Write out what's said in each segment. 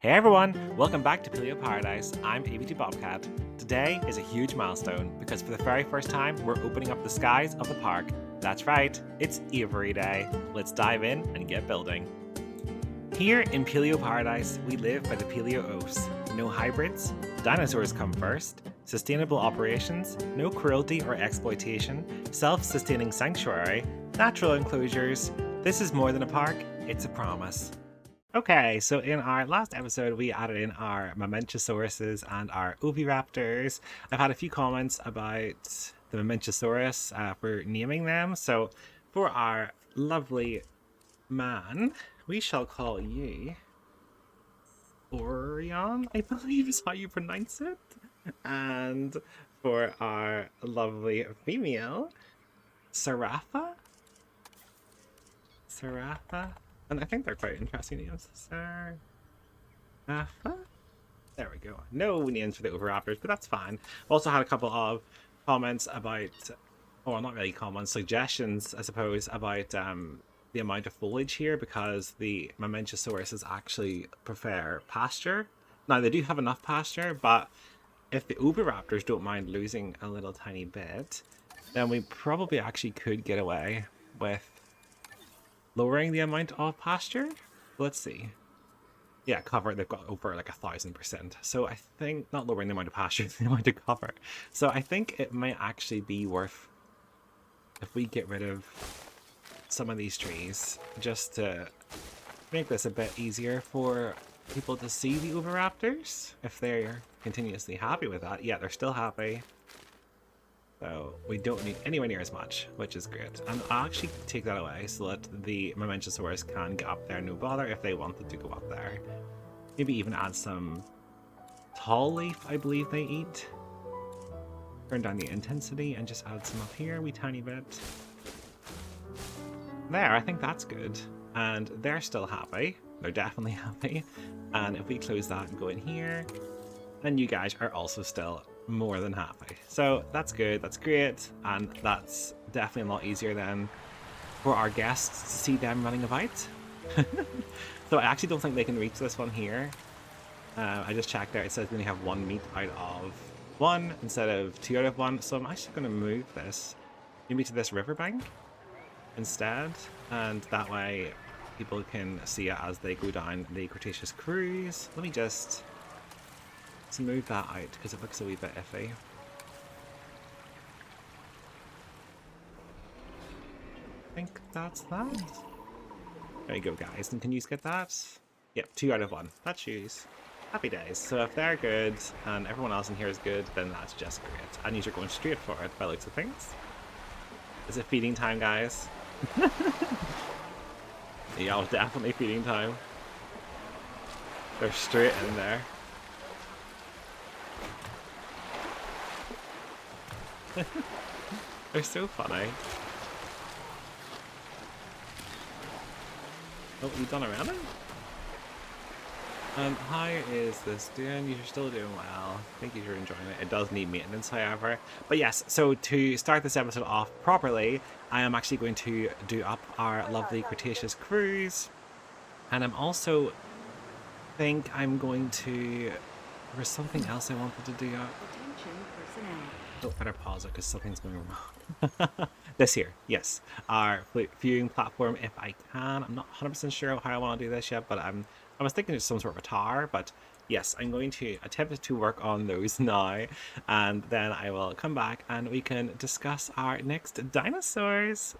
Hey everyone, welcome back to Paleo Paradise. I'm AptBobcat. Today is a huge milestone because for the very first time, we're opening up the skies of the park. That's right, it's Aviary Day. Let's dive in and get building. Here in Paleo Paradise, we live by the Paleo Oaths. No hybrids, dinosaurs come first, sustainable operations, no cruelty or exploitation, self-sustaining sanctuary, natural enclosures. This is more than a park, it's a promise. Okay, so in our last episode, we added in our Momentosauruses and our Oviraptors. I've had a few comments about the Momentosauruses for naming them. So for our lovely man, we shall call you Aureon, I believe is how you pronounce it. And for our lovely female, Serapha? And I think they're quite interesting names. Serapha? There we go. No names for the Oviraptors, but that's fine. Also had a couple of comments about, or not really comments, suggestions, I suppose, about the amount of foliage here, because the Momentosauruses actually prefer pasture. Now, they do have enough pasture, but if the Oviraptors don't mind losing a little tiny bit, then we probably actually could get away with lowering the amount of pasture. Let's see. Yeah, cover, they've got over like 1,000%. So I think, not lowering the amount of pasture, the amount of cover. So I think it might actually be worth, if we get rid of some of these trees, just to make this a bit easier for people to see the Oviraptors, if they're continuously happy with that. Yeah, they're still happy. So we don't need anywhere near as much, which is great. And I'll actually take that away so that the Momentosauruses can get up there, no bother, if they wanted to go up there. Maybe even add some tall leaf, I believe they eat. Turn down the intensity and just add some up here, wee tiny bit. There, I think that's good. And they're still happy. They're definitely happy. And if we close that and go in here, then you guys are also still more than happy. So that's good, that's great, and that's definitely a lot easier than for our guests to see them running about. So I actually don't think they can reach this one here. I just checked there, it says we only have one meat out of one instead of 2 out of 1, so I'm actually going to move this maybe to this riverbank instead, and that way people can see it as they go down the Cretaceous cruise. Let me just move that out because it looks a wee bit iffy. I think that's that. There you go, guys. And can you get that? Yep, 2 out of 1. That's shoes. Happy days. So if they're good and everyone else in here is good, then that's just great. And you're going straight for it by the looks of things. Is it feeding time, guys? Yeah, it's definitely feeding time. They're straight in there. They're so funny. Oh, you've done around it? How is this doing? You're still doing well. I think you're enjoying it. It does need maintenance, however. But yes, so to start this episode off properly, I am actually going to do up our lovely Cretaceous cruise. And I'm also think I'm going to... There was something else I wanted to do up. Oh, better pause it because something's going wrong. This here, yes. Our viewing platform, if I can. I'm not 100% sure how I want to do this yet, but I was thinking it's some sort of a tower, but yes, I'm going to attempt to work on those now, and then I will come back and we can discuss our next dinosaurs.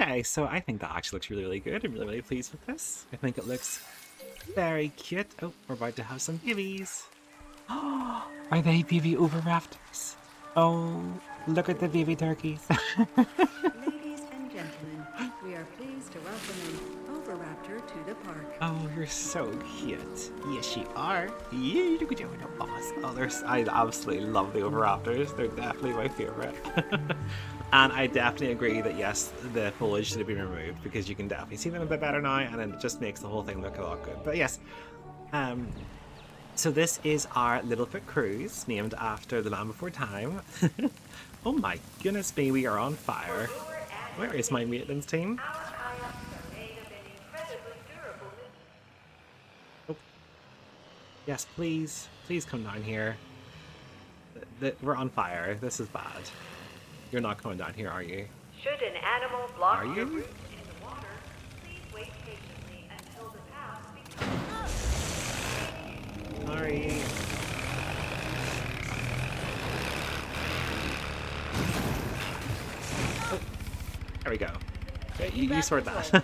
Okay, so I think that actually looks really, really good. I'm really, really pleased with this. I think it looks very cute. Oh, we're about to have some babies. Oh, are they baby Oviraptors? Oh, look at the baby turkeys. Ladies and gentlemen, we are pleased to welcome an Oviraptor to the park. Oh, you're so cute. Yes, you are. Yeah, look at you with the boss. Oh, I absolutely love the Oviraptors. They're definitely my favorite. And I definitely agree that yes, the foliage should have been removed because you can definitely see them a bit better now, and it just makes the whole thing look a lot good. But yes, so this is our LittleFoot Cruise, named after the Land Before Time. Oh my goodness me, we are on fire. Where is my maintenance team? Oh. Yes, please. Please come down here. We're on fire. This is bad. You're not coming down here, are you? Should an animal block Are your you? route in the water, please wait patiently until the path becomes... Sorry. Oh, there we go. Okay, you sort that.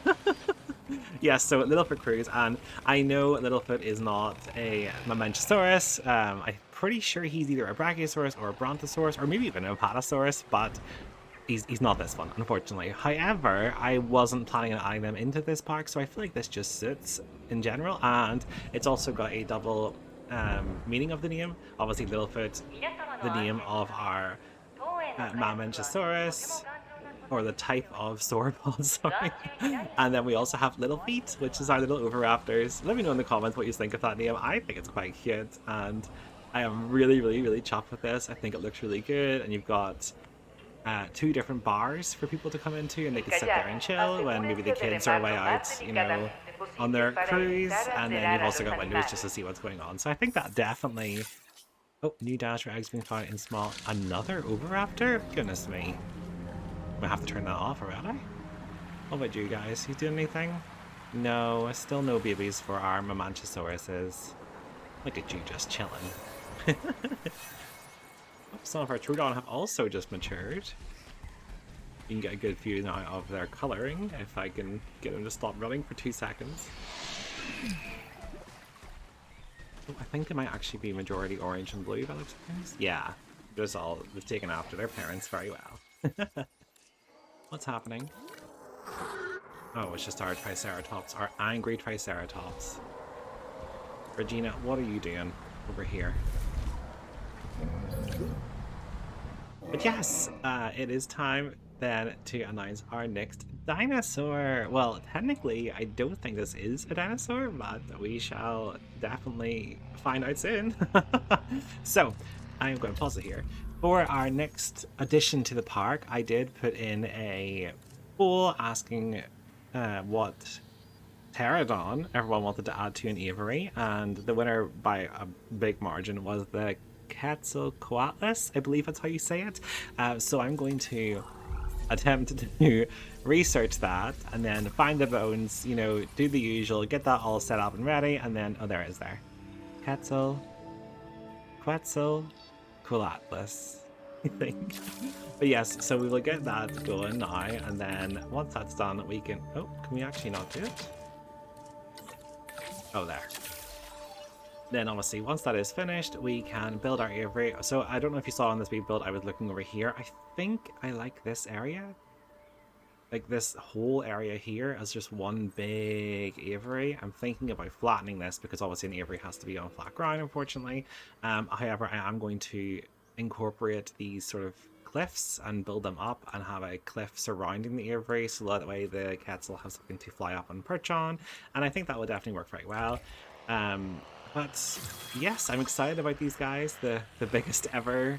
Yes, so LittleFoot Cruise, and I know LittleFoot is not a Mamenchosaurus. I'm pretty sure he's either a Brachiosaurus or a Brontosaurus, or maybe even a Apatosaurus, but he's not this one, unfortunately. However, I wasn't planning on adding them into this park, so I feel like this just suits in general, and it's also got a double meaning of the name. Obviously, LittleFoot, the name of our Mamenchosaurus, or the type of sauropod, sorry. And then we also have Little Feet, which is our little Oviraptors. Let me know in the comments what you think of that name. I think it's quite cute, and I am really, really, really chuffed with this. I think it looks really good, and you've got 2 different bars for people to come into, and they can sit there and chill when maybe the kids are away out, you know, on their cruise. And then you've also got windows just to see what's going on. So I think that definitely... Oh, new dinosaur eggs being found in small... Another Oviraptor? Goodness me. I have to turn that off, or will I? What about you guys? You doing anything? No, still no babies for our Mamenchosauruses. Look at you just chilling. Some of our Troodon have also just matured. You can get a good view now of their colouring if I can get them to stop running for 2 seconds. Oh, I think they might actually be majority orange and blue by the looks of things. Yeah, they've taken after their parents very well. What's happening? Oh, it's just our Triceratops, our angry Triceratops. Regina, what are you doing over here? But yes, it is time then to announce our next dinosaur. Well, technically, I don't think this is a dinosaur, but we shall definitely find out soon. So, I'm going to pause it here. For our next addition to the park, I did put in a poll asking what pterodon everyone wanted to add to an aviary, and the winner by a big margin was the Quetzalcoatlus, I believe that's how you say it. So I'm going to attempt to research that and then find the bones, you know, do the usual, get that all set up and ready, and then, oh, there it is there. Quetzalcoatlus, I think. But yes, so we will get that going now, and then once that's done, we can... Oh, can we actually not do it? Oh, there. Then obviously, once that is finished, we can build our aviary. So I don't know if you saw on this big build, I was looking over here. I think I like this area. Like this whole area here as just one big aviary. I'm thinking about flattening this because obviously an aviary has to be on flat ground, unfortunately. However, I am going to incorporate these sort of cliffs and build them up and have a cliff surrounding the aviary so that way the cats will have something to fly up and perch on. And I think that will definitely work very well. But yes, I'm excited about these guys. The biggest ever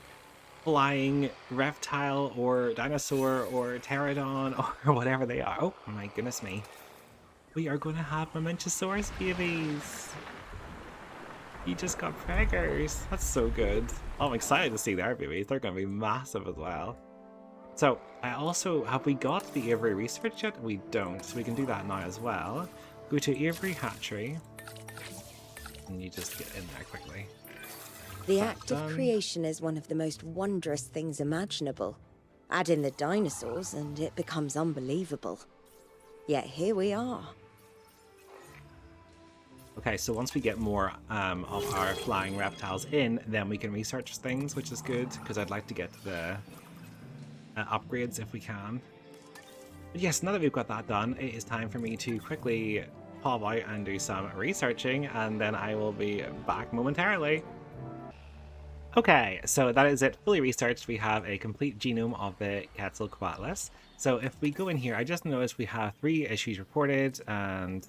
flying reptile or dinosaur or pterodon or whatever they are. Oh my goodness me. We are going to have Mamenchosaurus babies. You just got preggers. That's so good. Oh, I'm excited to see their babies. They're going to be massive as well. So, I also, have we got the aviary research yet? We don't, so we can do that now as well. Go to aviary hatchery. And you just get in there quickly. The act of creation is one of the most wondrous things imaginable. Add in the dinosaurs and it becomes unbelievable. Yet here we are. Okay, so once we get more of our flying reptiles in, then we can research things, which is good, because I'd like to get the upgrades if we can. But yes, now that we've got that done, it is time for me to quickly pop out and do some researching, and then I will be back momentarily. Okay, so that is it, fully researched. We have a complete genome of the Quetzalcoatlus. So if we go in here, I just noticed we have 3 issues reported, and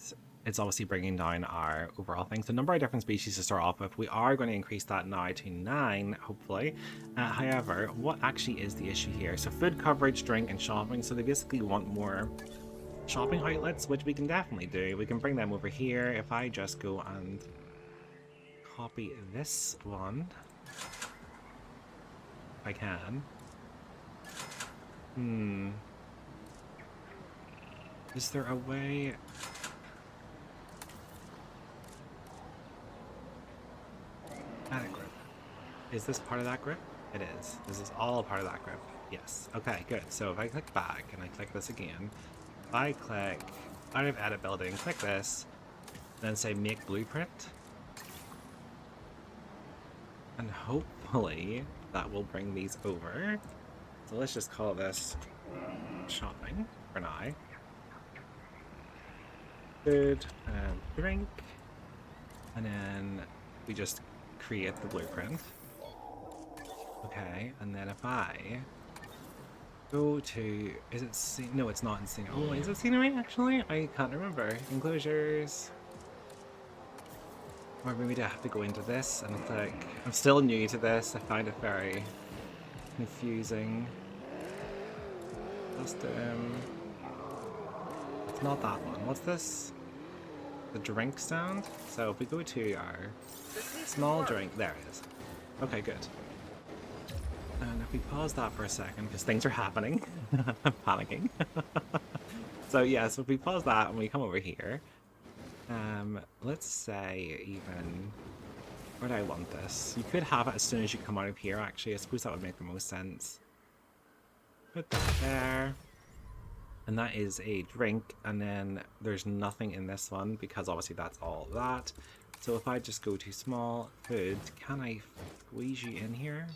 it's obviously bringing down our overall thing. So number of different species to start off with. We are going to increase that now to 9, hopefully. However, what actually is the issue here? So food coverage, drink, and shopping. So they basically want more shopping outlets, which we can definitely do. We can bring them over here. If I just go and copy this one, if I can. Is there a way? Add grip. Is this part of that grip? It is. This is all part of that grip. Yes. Okay, good. So if I click back and I click this again, if I click out of edit building, click this, then say make blueprint, and hopefully that will bring these over. So let's just call this shopping for now. Food and drink, and then we just create the blueprint. Okay, and then if I go to, is it no, it's not in scenery. Oh, is it scenery actually? I can't remember. Enclosures. Or maybe I have to go into this and click. I'm still new to this. I find it very confusing. Custom. It's not that one. What's this? The drink stand? So if we go to our small drink, there it is. Okay, good. And if we pause that for a second, because things are happening, I'm panicking. So yeah, so if we pause that and we come over here, let's say even, where do I want this? You could have it as soon as you come out of here, actually. I suppose that would make the most sense. Put that there. And that is a drink, and then there's nothing in this one because obviously that's all that. So if I just go to small food, can I squeeze you in here?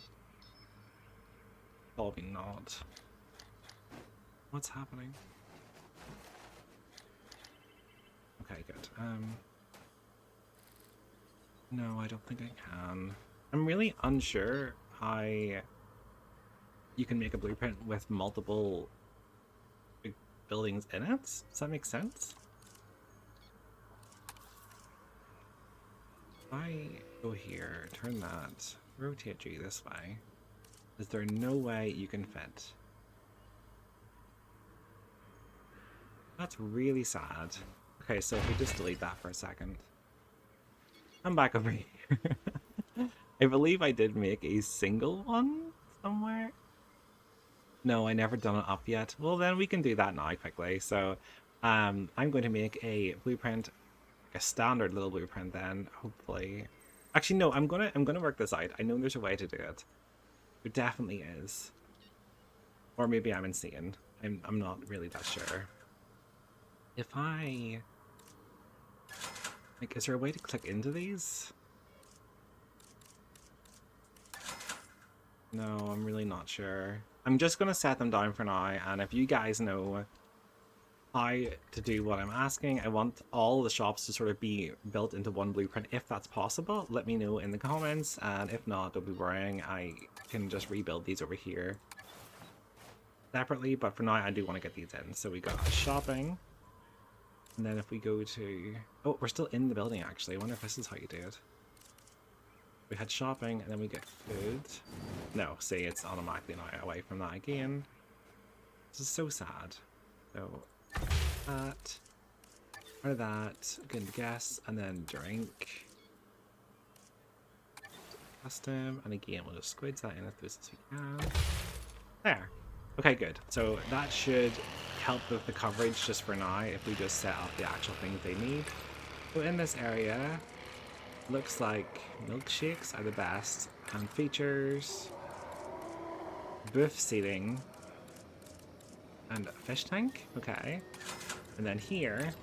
Probably not. What's happening? Okay, good. No, I don't think I can. I'm really unsure how you can make a blueprint with multiple buildings in it. Does that make sense? If I go here, turn that, rotate you this way, is there no way you can fit? That's really sad. Okay, so if we just delete that for a second. I'm back over here. I believe I did make a single one somewhere. No, I never done it up yet. Well, then we can do that now quickly. So, I'm going to make a blueprint, a standard little blueprint. Then hopefully, actually no, I'm gonna work this out. I know there's a way to do it. There definitely is, or maybe I'm insane. I'm not really that sure. If I like, is there a way to click into these? No, I'm really not sure. I'm just going to set them down for now, and if you guys know how to do what I'm asking, I want all the shops to sort of be built into one blueprint. If that's possible, let me know in the comments, and if not, don't be worrying. I can just rebuild these over here separately, but for now I do want to get these in. So we got shopping, and then if we go to... Oh, we're still in the building actually. I wonder if this is how you do it. We had shopping, and then we get food. No, see, it's automatically now away from that again. This is so sad. So, that, or that, good guess, and then drink. Custom, and again, we'll just squeeze that in as close as we can. There. Okay, good. So that should help with the coverage just for now, if we just set up the actual things they need. So in this area, looks like milkshakes are the best, and features booth seating and a fish tank. Okay, And then here...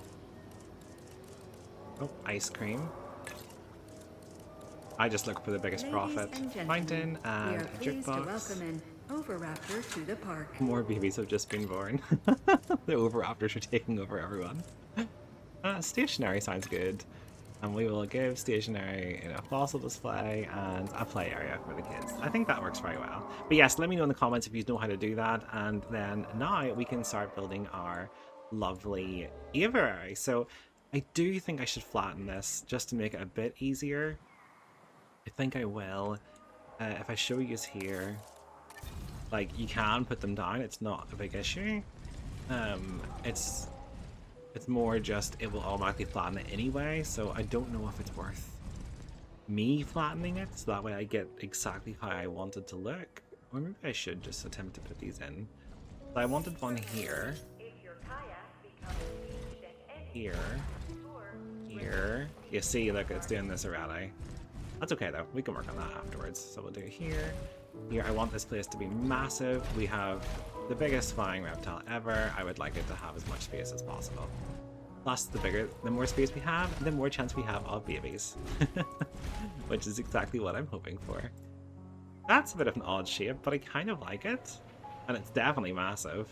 Oh, ice cream. I just look for the biggest profit. Ladies and Fountain gentlemen, we and are a pleased to jukebox. welcome an Oviraptor to the park. More babies have just been born. The Oviraptors are taking over everyone. Stationary sounds good. And we will give stationary a fossil display and a play area for the kids. I think that works very well. But yes, let me know in the comments if you know how to do that. And then now we can start building our lovely aviary. So I do think I should flatten this just to make it a bit easier. I think I will. If I show you here, like, you can put them down. It's not a big issue. It's more just it will automatically flatten it anyway, so I don't know if it's worth me flattening it, so that way I get exactly how I want it to look. Or maybe I should just attempt to put these in. So I wanted one here, If your kayak becomes beached at any here, or here. You see, look, it's doing this already. That's okay though, we can work on that afterwards. So we'll do here. Here, I want this place to be massive. We have the biggest flying reptile ever. I would like it to have as much space as possible. Plus, the more space we have, the more chance we have of babies. Which is exactly what I'm hoping for. That's a bit of an odd shape, but I kind of like it. And it's definitely massive.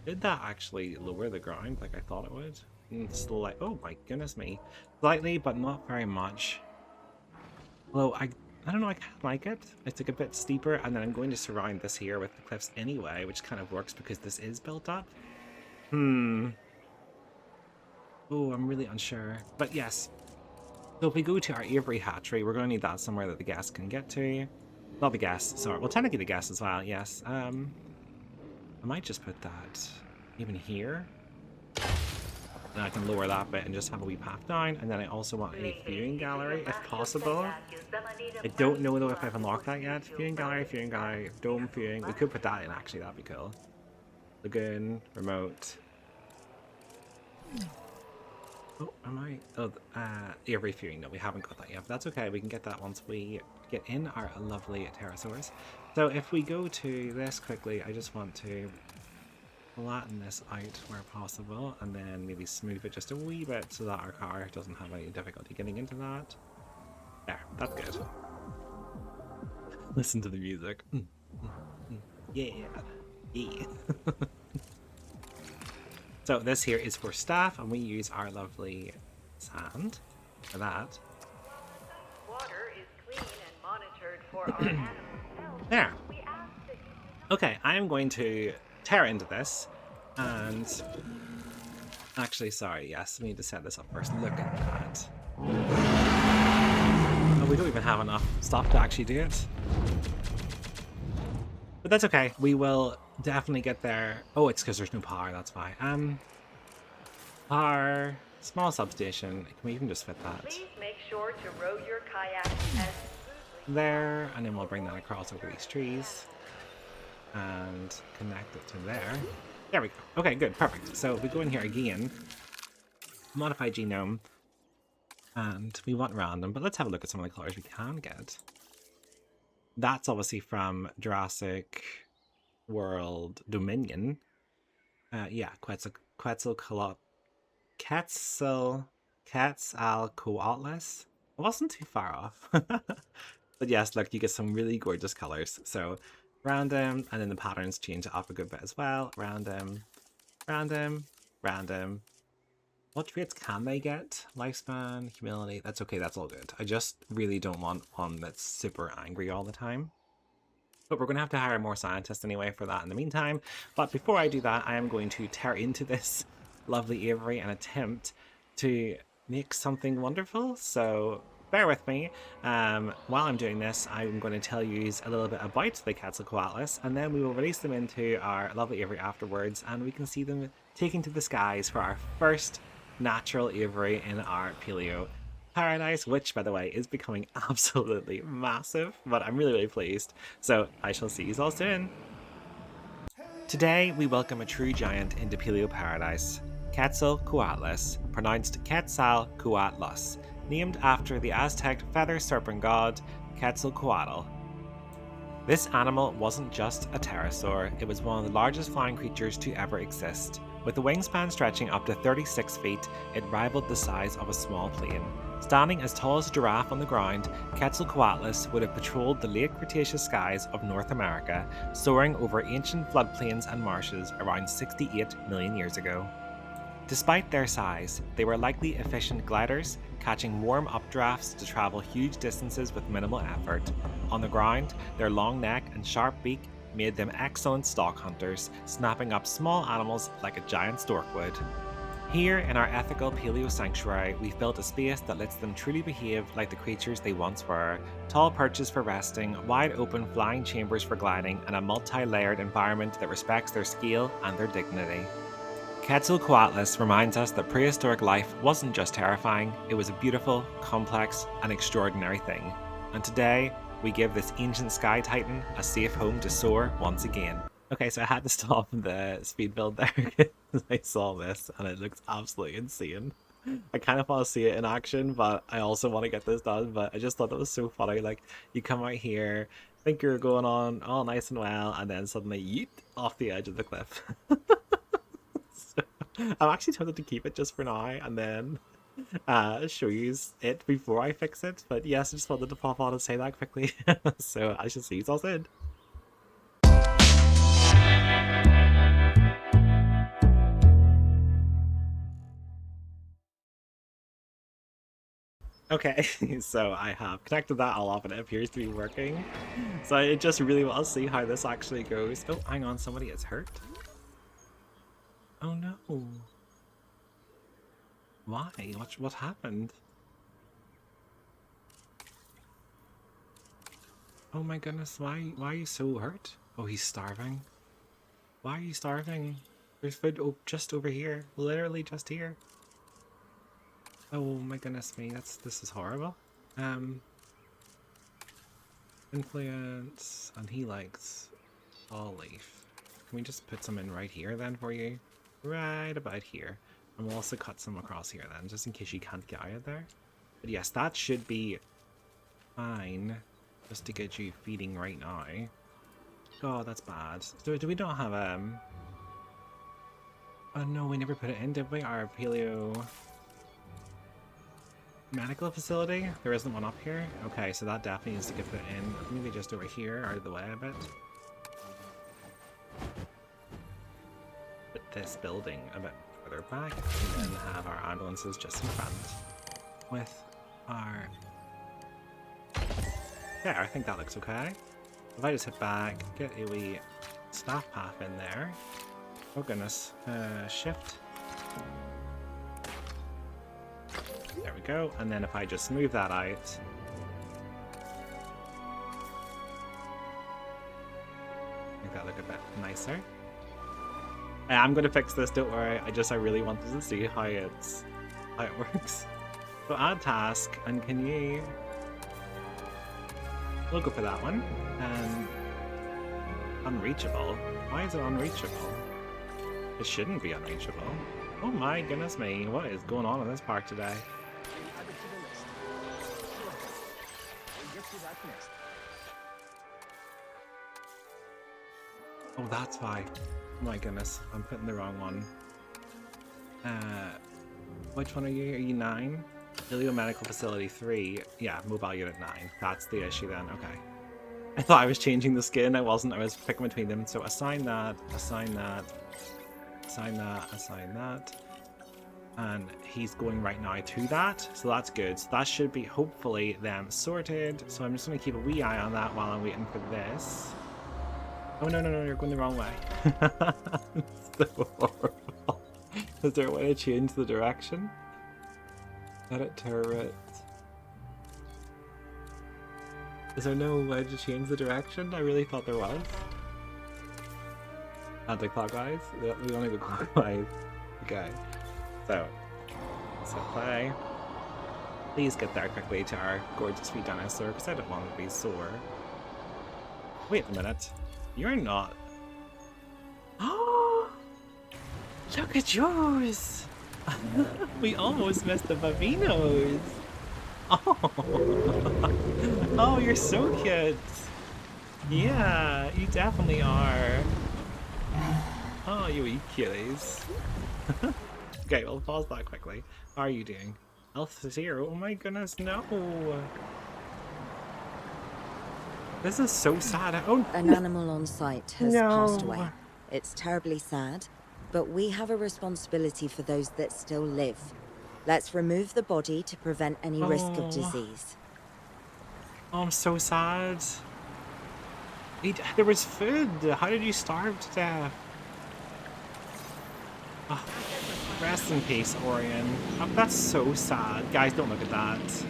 Did that actually lower the ground like I thought it would? Oh my goodness me. Slightly, but not very much. Although, I don't know, I kind of like it. It's like a bit steeper, and then I'm going to surround this here with the cliffs anyway, which kind of works because this is built up. Oh, I'm really unsure. But yes. So if we go to our aviary hatchery, we're going to need that somewhere that the guests can get to. Not the guests, sorry. Well, technically the guests as well, yes. I might just put that even here. And I can lower that bit and just have a wee path down. And then I also want a viewing gallery, if possible. I don't know though if I've unlocked that yet. Viewing gallery, dome viewing. We could put that in actually, that'd be cool. Lagoon, remote. Oh, am I? Oh, aviary viewing. No, we haven't got that yet. But that's okay. We can get that once we get in our lovely pterosaurs. So if we go to this quickly, I just want to flatten this out where possible, and then maybe smooth it just a wee bit so that our car doesn't have any difficulty getting into that. There, that's good. Listen to the music. Yeah, yeah. So this here is for staff, and we use our lovely sand for that. water is clean and monitored for our animals' health, There. we ask that you Okay, I am going to tear into this, and actually, sorry, yes, we need to set this up first. Look at that. Oh, we don't even have enough stuff to actually do it. But that's okay, we will definitely get there. Oh, it's because there's no power, that's why. Power, small substation, can we even just fit that please make sure to row your kayak as smoothly there, and then we'll bring that across over these trees and connect it to there. There we go. Okay, good, perfect. So if we go in here again, modify genome, and we want random, but let's have a look at some of the colors we can get. That's obviously from Jurassic World Dominion. Yeah, Quetzalcoatlus. I wasn't too far off. But yes, look, you get some really gorgeous colors. So random, and then the patterns change up a good bit as well. Random, random, random. What traits can they get? Lifespan, humility. That's okay, that's all good. I just really don't want one that's super angry all the time. But we're going to have to hire more scientists anyway for that in the meantime. But before I do that, I am going to tear into this lovely aviary and attempt to make something wonderful. So bear with me. While I'm doing this, I'm going to tell you a little bit about the Quetzalcoatlus, and then we will release them into our lovely aviary afterwards, and we can see them taken to the skies for our first natural aviary in our Paleo Paradise, which, by the way, is becoming absolutely massive, but I'm really, really pleased. So I shall see you all soon. Today, we welcome a true giant into Paleo Paradise, Quetzalcoatlus, pronounced Quetzalcoatlus, named after the Aztec feather serpent god Quetzalcoatl. This animal wasn't just a pterosaur, it was one of the largest flying creatures to ever exist, With the wingspan stretching up to 36 feet, it rivaled the size of a small plane. Standing as tall as a giraffe on the ground, Quetzalcoatlus would have patrolled the late Cretaceous skies of North America, soaring over ancient floodplains and marshes around 68 million years ago. Despite their size, they were likely efficient gliders, catching warm updrafts to travel huge distances with minimal effort. On the ground, their long neck and sharp beak made them excellent stalk hunters, snapping up small animals like a giant stork would. Here in our ethical paleo sanctuary, we've built a space that lets them truly behave like the creatures they once were. Tall perches for resting, wide open flying chambers for gliding, and a multi-layered environment that respects their scale and their dignity. Quetzalcoatlus reminds us that prehistoric life wasn't just terrifying, it was a beautiful, complex, and extraordinary thing. And today, we give this ancient sky titan a safe home to soar once again. Okay, so I had to stop the speed build there because I saw this and it looks absolutely insane. I kind of want to see it in action, but I also want to get this done. But I just thought it was so funny. Like, you come out here, think you're going on all nice and well, and then suddenly yeet off the edge of the cliff. So, I'm actually tempted to keep it just for now and then show you it before I fix it. But yes, I just wanted to pop on and say that quickly. So I should see you all soon. Okay, so I have connected that all up and it appears to be working. So I just really want to see how this actually goes. Oh, hang on, somebody is hurt. Oh no. Why? What happened? Oh my goodness, why are you so hurt? Oh, he's starving. Why are you starving? There's food just over here. Literally just here. Oh my goodness me, this is horrible. Influence, and he likes all leaf. Can we just put some in right here then for you? Right about here. And we'll also cut some across here then, just in case you can't get out of there. But yes, that should be fine, just to get you feeding right now. God, that's bad. Do we not have oh no, we never put it in, did we? Our paleo medical facility? There isn't one up here? Okay, so that definitely needs to get put in. Maybe just over here, out of the way a bit. Put this building a bit further back, and then have our ambulances just in front. With our... Yeah, I think that looks okay. If I just hit back, get a wee staff path in there. Oh goodness. Shift. There we go. And then if I just move that out. Make that look a bit nicer. I'm going to fix this, don't worry. I really wanted to see how it works. So add task, and can you... We'll go for that one. And unreachable. Why is it unreachable? It shouldn't be unreachable. Oh my goodness me, what is going on in this park today? Oh, that's why. Oh my goodness, I'm putting the wrong one. Which one are you? Are you 9? Paleo Medical Facility 3. Yeah, Mobile Unit 9. That's the issue then, okay. I thought I was changing the skin, I wasn't. I was picking between them. So assign that, assign that, assign that, assign that. And he's going right now to that, so that's good. So that should be hopefully them sorted. So I'm just going to keep a wee eye on that while I'm waiting for this. Oh no, you're going the wrong way. So horrible. Is there a way to change the direction? Edit turret. Is there no way to change the direction? I really thought there was. Anti-clockwise? We only go clockwise. Okay. So play. Please get there quickly to our gorgeous wee dinosaur, because I don't want to be sore. Wait a minute. You're not... Oh! Look at yours! We almost missed the babinos! Oh! Oh, you're so cute! Yeah, you definitely are. Oh, Oh, you wee cuties. Okay, we'll pause that quickly. How are you doing? Health 0? Oh my goodness, no! This is so sad. Oh, An animal on site has no. passed away. It's terribly sad, but we have a responsibility for those that still live. Let's remove the body to prevent any risk of disease. Oh, I'm so sad. There was food. How did you starve to death? Oh, rest in peace, Aureon. Oh, that's so sad. Guys, don't look at that.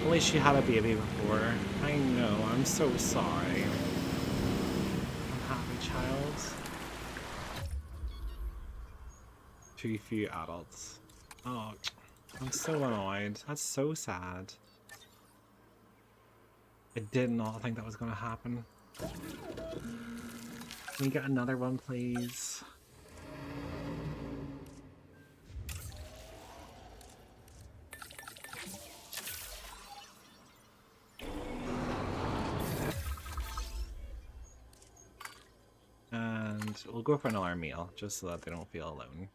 At least she had a baby before. I know, I'm so sorry. Unhappy child. Too few adults. Oh, I'm so annoyed. That's so sad. I did not think that was going to happen. Can we get another one, please? And we'll go for another meal, just so that they don't feel alone.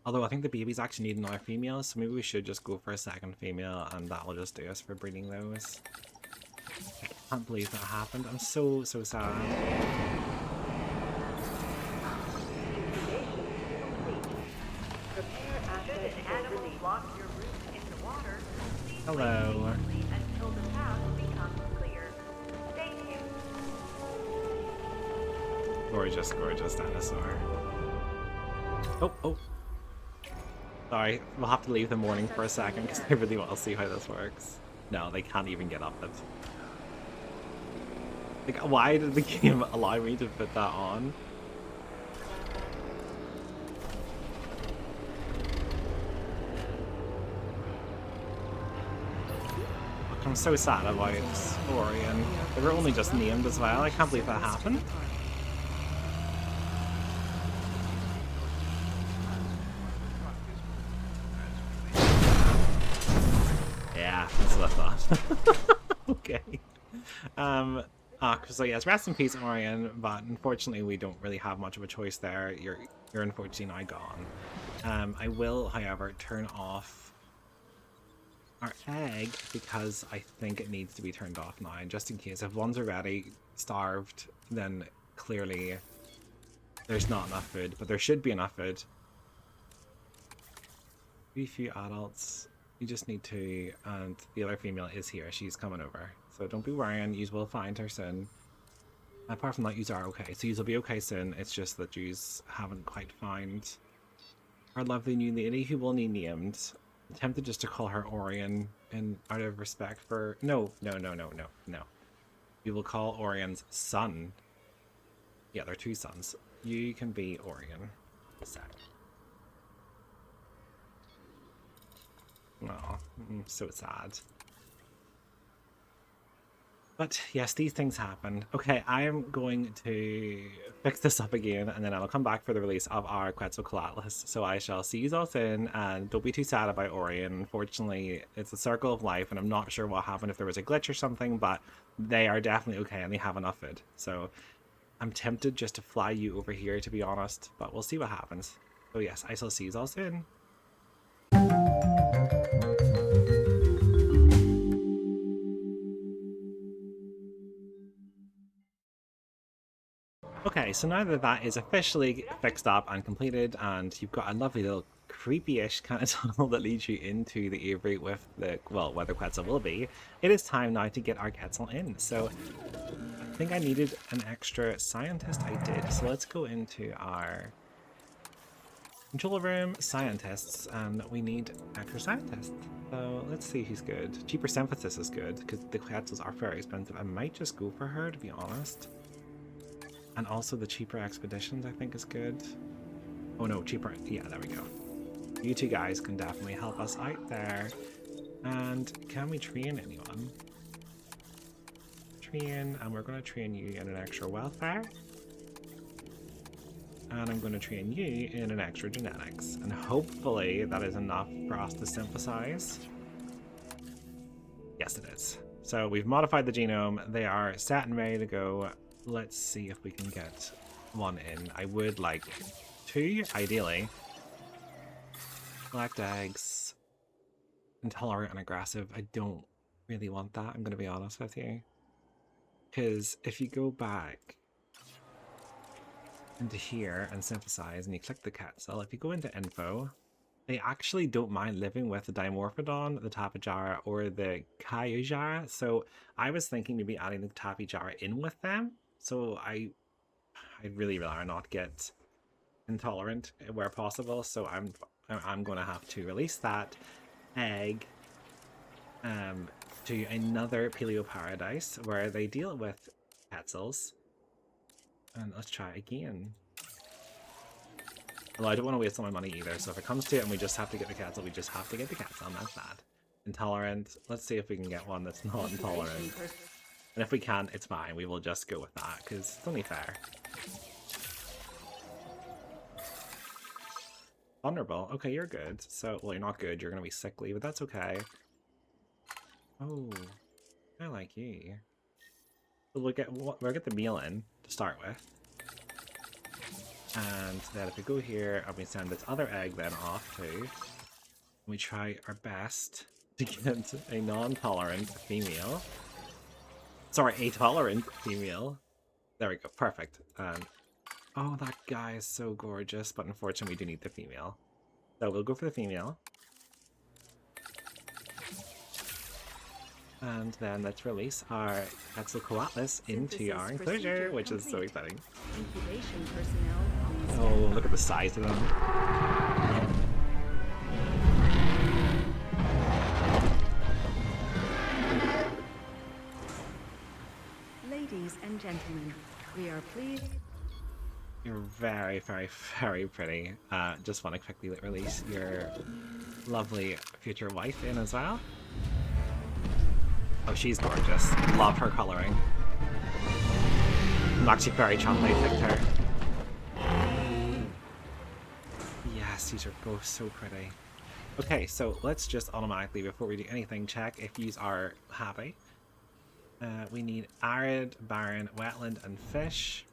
Although I think the babies actually need another female, so maybe we should just go for a second female, and that will just do us for breeding those. I can't believe that happened. I'm so sad. Should an animal block your route in the water, please Hello. wait patiently until the path becomes clear. Thank you. Gorgeous, gorgeous dinosaur. Oh. Sorry, we'll have to leave the morning for a second because I really want to see how this works. No, they can't even get up it. Like, why did the game allow me to put that on? Look, I'm so sad about Aureon. They were only just named as well. I can't believe that happened. Yeah, that's what I thought. Okay. So yes, rest in peace, Aureon, but unfortunately we don't really have much of a choice there. You're unfortunately now gone. I will, however, turn off our egg because I think it needs to be turned off now, just in case. If one's already starved, then clearly there's not enough food, but there should be enough food. Very few adults. You just need to, and the other female is here. She's coming over. So don't be worrying. You will find her soon. Apart from that, you are okay. So you will be okay soon. It's just that you haven't quite found our lovely new lady who will need named. I'm tempted just to call her Aureon in out of respect for... No. We will call Orion's son. Yeah, they're two sons. You can be Aureon. Oh, so sad. But yes, these things happen. Okay, I am going to fix this up again, and then I'll come back for the release of our Quetzalcoatlus. So I shall see you all soon, and don't be too sad about Aureon. Unfortunately, it's a circle of life, and I'm not sure what happened, if there was a glitch or something, but they are definitely okay, and they have enough food. So I'm tempted just to fly you over here, to be honest, but we'll see what happens. So yes, I shall see you all soon. Okay, so now that that is officially fixed up and completed, and you've got a lovely little creepy-ish kind of tunnel that leads you into the Aviary with the, well, where the Quetzal will be, it is time now to get our Quetzal in. So I think I needed an extra scientist. I did. So let's go into our control room, scientists, and we need extra scientists. So let's see who's good. Cheaper synthesis is good because the Quetzals are very expensive. I might just go for her, to be honest. And also the cheaper expeditions I think is good. Oh no, cheaper, yeah, there we go. You two guys can definitely help us out there. And can we train anyone? Train, and we're going to train you in an extra welfare. And I'm going to train you in an extra genetics. And hopefully that is enough for us to synthesize. Yes, it is. So we've modified the genome. They are set and ready to go. Let's see if we can get one in. I would like 2, ideally. Collect eggs. Intolerant and aggressive. I don't really want that, I'm going to be honest with you. Because if you go back into here and synthesize and you click the Quetzal, if you go into info, they actually don't mind living with the Dimorphodon, the Tapejara, or the Kyojara. So I was thinking maybe adding the Tapejara in with them. So I'd really rather not get intolerant where possible. So I'm going to have to release that egg to another Paleo Paradise where they deal with Quetzals. And let's try again. Although I don't want to waste all my money either, so if it comes to it and we just have to get the Quetzal, we just have to get the Quetzal, and that's that. Intolerant. Let's see if we can get one that's not intolerant. And if we can't, it's fine. We will just go with that, because it's only fair. Vulnerable. Okay, you're good. So, well, you're not good. You're going to be sickly, but that's okay. Oh, I like you. So we'll get the meal in to start with. And then if we go here and we send this other egg then off too, we try our best to get a non-tolerant female. Sorry, a tolerant female. There we go, perfect. And oh, that guy is so gorgeous, but unfortunately we do need the female. So we'll go for the female. And then let's release our Quetzalcoatlus into our enclosure, which is so exciting. Incubation personnel on Oh, standby. look at the size of them. Ladies and gentlemen, we are pleased. You're very, very, very pretty. Just want to quickly release your lovely future wife in as well. Oh, she's gorgeous. Love her colouring. I'm actually very chuffed I picked her. Yes, these are both so pretty. Okay, so let's just automatically, before we do anything, check if these are happy. We need arid, barren, wetland, and fish.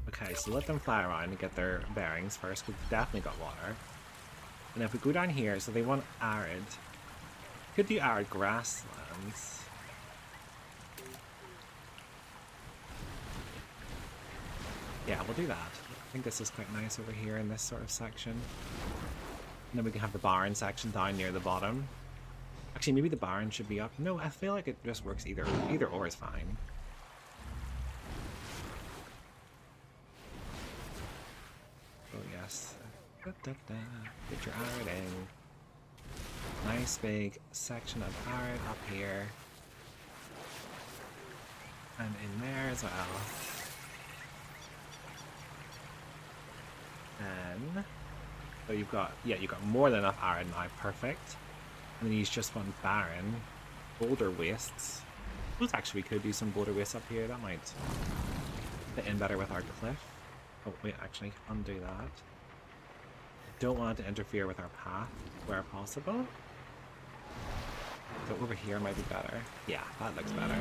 Okay, so let them fly around and get their bearings first. We've definitely got water. And if we go down here, so they want arid. Could do arid grasslands. Yeah, we'll do that. I think this is quite nice over here in this sort of section. And then we can have the barren section down near the bottom. Actually, maybe the barren should be up. No, I feel like it just works either or is fine. Oh yes. Da, da, da. Get your arid in. Nice big section of arid up here. And in there as well. And so you've got more than enough arid now, perfect. And then you just want barren boulder wastes. Suppose actually we could do some boulder wastes up here. That might fit in better with our cliff. Oh wait, actually undo that. Don't want it to interfere with our path where possible. So over here might be better. Yeah, that looks better.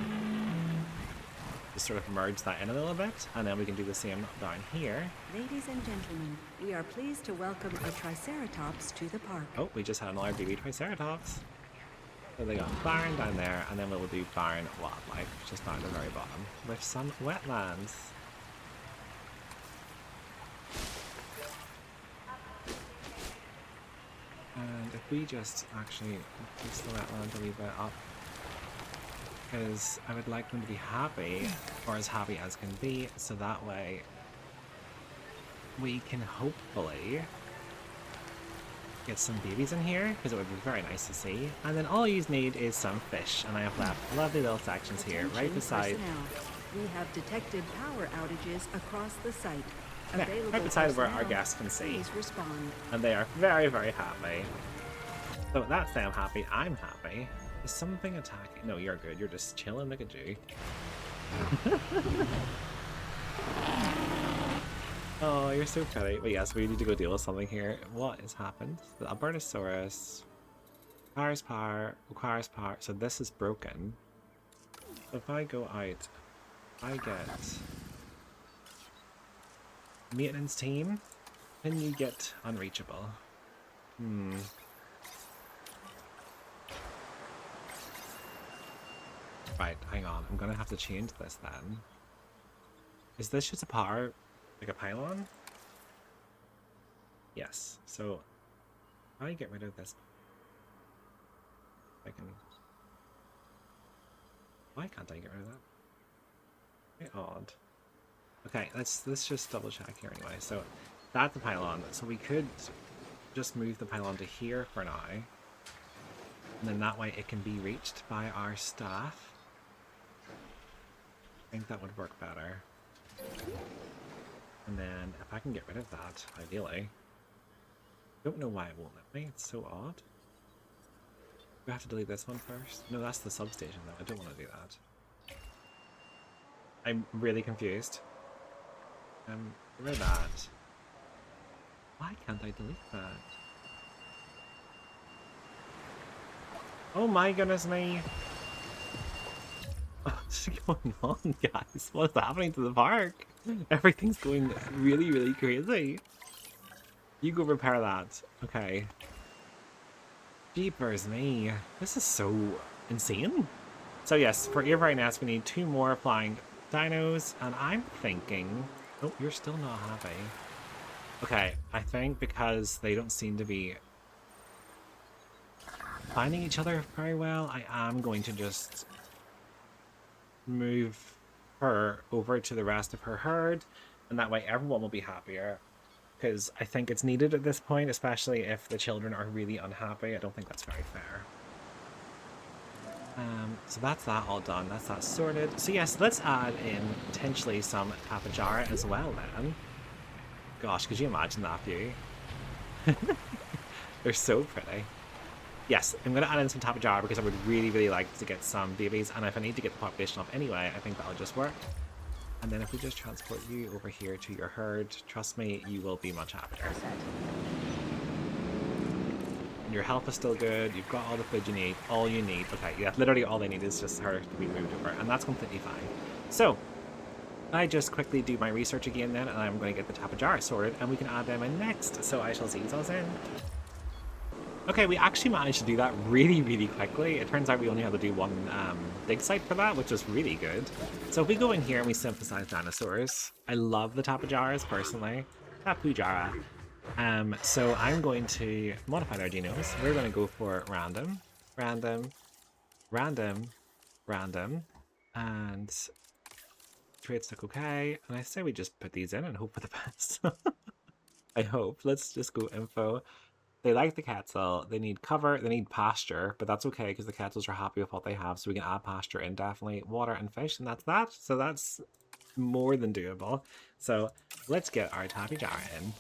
Just sort of merge that in a little bit, and then we can do the same down here. Ladies and gentlemen, we are pleased to welcome a Triceratops to the park. Oh, we just had another baby Triceratops. So they got barren down there, and then we'll do barren wildlife, just down at the very bottom, with some wetlands. And if we just actually increase the wetland a wee bit up, because I would like them to be happy, or as happy as can be, so that way we can hopefully get some babies in here, because it would be very nice to see. And then all you need is some fish, and I have left lovely little sections here, right Attention beside, personnel. We have detected power outages across the site. yeah, Available right beside where our personnel, guests can see. please respond. And they are very, very happy. So that's them happy, I'm happy. Is something attacking? No, you're good. You're just chilling. Look at you. Oh, you're so pretty. But yes, we need to go deal with something here. What has happened? The Albertosaurus requires power. So this is broken. So if I go out, I get Maintenance team, can you get unreachable? Right, hang on. I'm gonna have to change this then. Is this just a power, like a pylon? Yes. So, how do I get rid of this? I can. Why can't I get rid of that? Very odd. Okay, let's just double check here anyway. So, that's the pylon. So we could just move the pylon to here for now, and then that way it can be reached by our staff. I think that would work better. And then if I can get rid of that, ideally. Don't know why it won't let me. It's so odd. Do I have to delete this one first? No, that's the substation though. I don't want to do that. I'm really confused. Get rid of that. Why can't I delete that? Oh my goodness me! What's going on, guys? What's happening to the park? Everything's going really, really crazy. You go repair that. Okay. Jeepers me. This is so insane. So yes, for Aviary Nest we need 2 more flying dinos, and I'm thinking... Oh, you're still not happy. Okay, I think because they don't seem to be finding each other very well, I am going to just move her over to the rest of her herd, and that way everyone will be happier. Because I think it's needed at this point, especially if the children are really unhappy. I don't think that's very fair. So that's that all done. That's that sorted. So yes, let's add in potentially some Tapejara as well then. Gosh, could you imagine that view? They're so pretty. Yes, I'm going to add in some Tapejara because I would really, really like to get some babies. And if I need to get the population up anyway, I think that'll just work. And then if we just transport you over here to your herd, trust me, you will be much happier. Your health is still good, you've got all the food you need, all you need. Okay, yeah, literally all they need is just her to be moved over, and that's completely fine. So, I just quickly do my research again then, and I'm going to get the Tapejara sorted, and we can add them in next. So I shall see you all soon. Okay, we actually managed to do that really, really quickly. It turns out we only had to do one dig site for that, which was really good. So if we go in here and we synthesize dinosaurs, I love the Tapejaras personally. Tapejara. So I'm going to modify our dinos. We're going to go for random, random, random, random, and traits look okay. And I say we just put these in and hope for the best. I hope. Let's just go info. They like the Quetzal. They need cover. They need pasture, but that's okay because the Quetzals are happy with what they have. So we can add pasture in definitely. Water and fish, and that's that. So that's more than doable. So let's get our Tapejara in.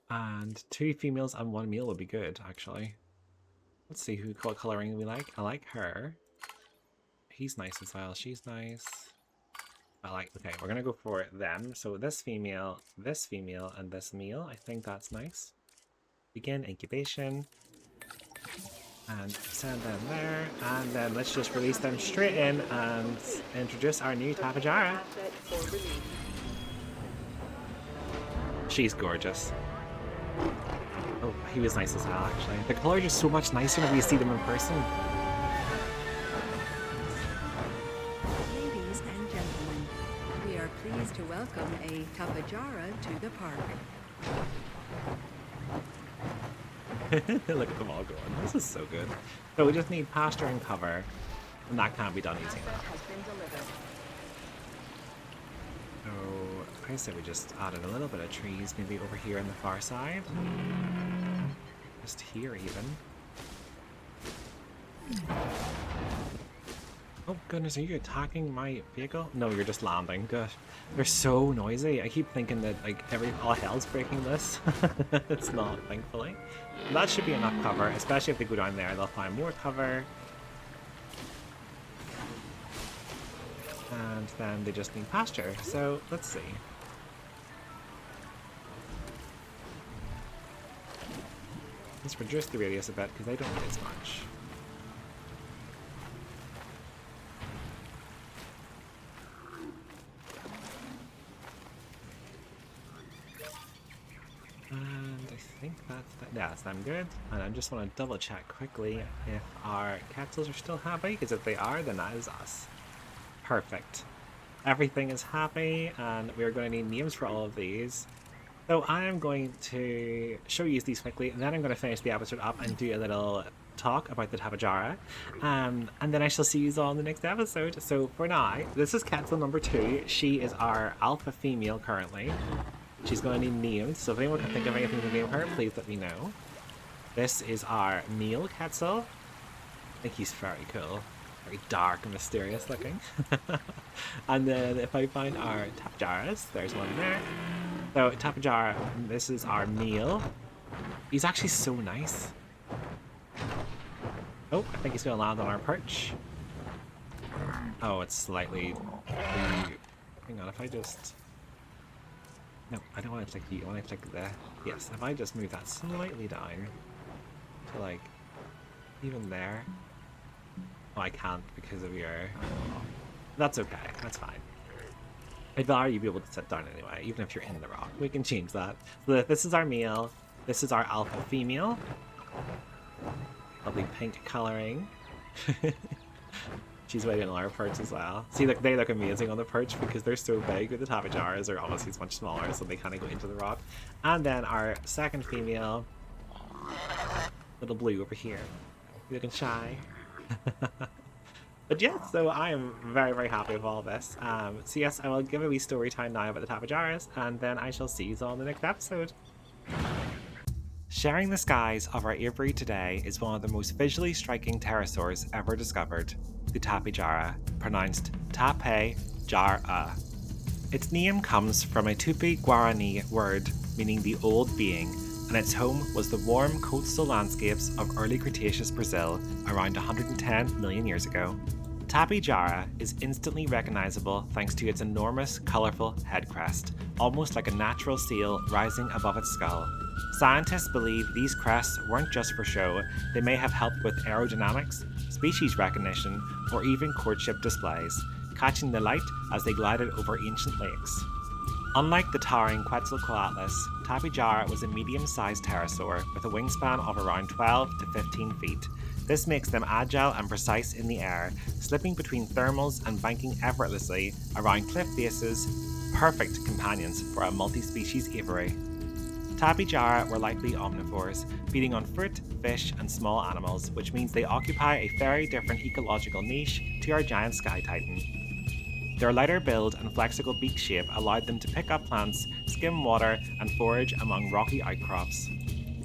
And 2 females and 1 male would be good, actually. Let's see what coloring we like. I like her. He's nice as well. She's nice. Okay, we're gonna go for them. So this female, and this male. I think that's nice. Begin incubation. And send them there. And then let's just release them straight in and introduce our new Tapejara. She's gorgeous. Oh, he was nice as hell, actually. The colors are so much nicer when we see them in person. Ladies and gentlemen, we are pleased to welcome a Tapejara to the park. Look at them all going. This is so good. So we just need pasture and cover, and that can't be done easy enough. So I say we just added a little bit of trees, maybe over here on the far side. Just here even. Oh goodness, are you attacking my vehicle? No, you're just landing. Good. They're so noisy. I keep thinking that like all hell's breaking loose. It's not, thankfully. That should be enough cover, especially if they go down there, they'll find more cover. And then they just need pasture. So let's see. Let's reduce the radius a bit because they don't need as much. I think yes, I'm good. And I just want to double check quickly if our Quetzals are still happy, because if they are, then that is us. Perfect. Everything is happy, and we're going to need names for all of these. So I am going to show you these quickly, and then I'm going to finish the episode up and do a little talk about the Tapejara, and then I shall see you all in the next episode. So for now, this is Quetzal number 2. She is our alpha female currently. She's going to need named, so if anyone can think of anything to name her, please let me know. This is our male Quetzal. I think he's very cool. Very dark and mysterious looking. And then if I find our Tapejaras, there's one there. So Tapejara, this is our male. He's actually so nice. Oh, I think he's going to land on our perch. Oh, it's slightly... Hang on, if I just... No, I don't want to click you. I want to click the... Yes, if I just move that slightly down to, like, even there. Oh, I can't because of your... Oh, that's okay. That's fine. I'd rather you be able to sit down anyway, even if you're in the rock. We can change that. So this is our male. This is our alpha female. Lovely pink coloring. She's waiting on our perch as well. See, look, they look amazing on the perch because they're so big. The Tapejaras are obviously much smaller, so they kind of go into the rock. And then our second female, little blue over here. You looking shy? But yeah, so I am very, very happy with all this. So yes, I will give a wee story time now about the Tapejaras, and then I shall see you all in the next episode. Sharing the skies of our Aviary today is one of the most visually striking pterosaurs ever discovered, the Tapejara, pronounced Tapejara. Its name comes from a Tupi Guarani word meaning the old being, and its home was the warm coastal landscapes of early Cretaceous Brazil around 110 million years ago. Tapejara is instantly recognizable thanks to its enormous, colourful head crest, almost like a natural seal rising above its skull. Scientists believe these crests weren't just for show, they may have helped with aerodynamics, species recognition, or even courtship displays, catching the light as they glided over ancient lakes. Unlike the towering Quetzalcoatlus, Tapejara was a medium-sized pterosaur with a wingspan of around 12 to 15 feet. This makes them agile and precise in the air, slipping between thermals and banking effortlessly around cliff faces, perfect companions for a multi-species aviary. Tapejara were likely omnivores, feeding on fruit, fish, and small animals, which means they occupy a very different ecological niche to our giant sky titan. Their lighter build and flexible beak shape allowed them to pick up plants, skim water, and forage among rocky outcrops.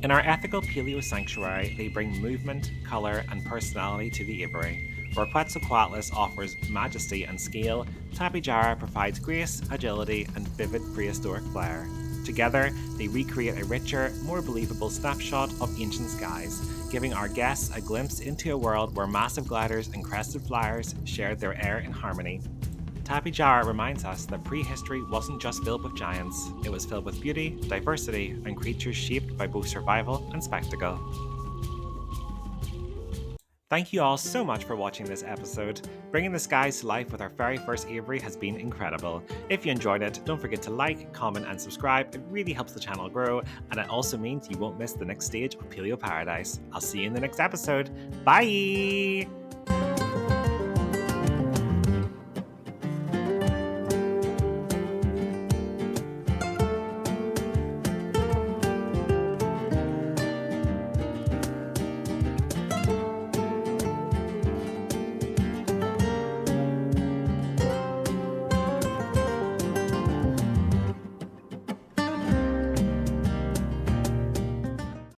In our ethical paleo sanctuary, they bring movement, colour, and personality to the aviary. Where Quetzalcoatlus offers majesty and scale, Tapejara provides grace, agility, and vivid prehistoric flair. Together, they recreate a richer, more believable snapshot of ancient skies, giving our guests a glimpse into a world where massive gliders and crested flyers shared their air in harmony. Tapejara reminds us that prehistory wasn't just filled with giants, it was filled with beauty, diversity, and creatures shaped by both survival and spectacle. Thank you all so much for watching this episode. Bringing the skies to life with our very first aviary has been incredible. If you enjoyed it, don't forget to like, comment, and subscribe. It really helps the channel grow, and it also means you won't miss the next stage of Paleo Paradise. I'll see you in the next episode. Bye!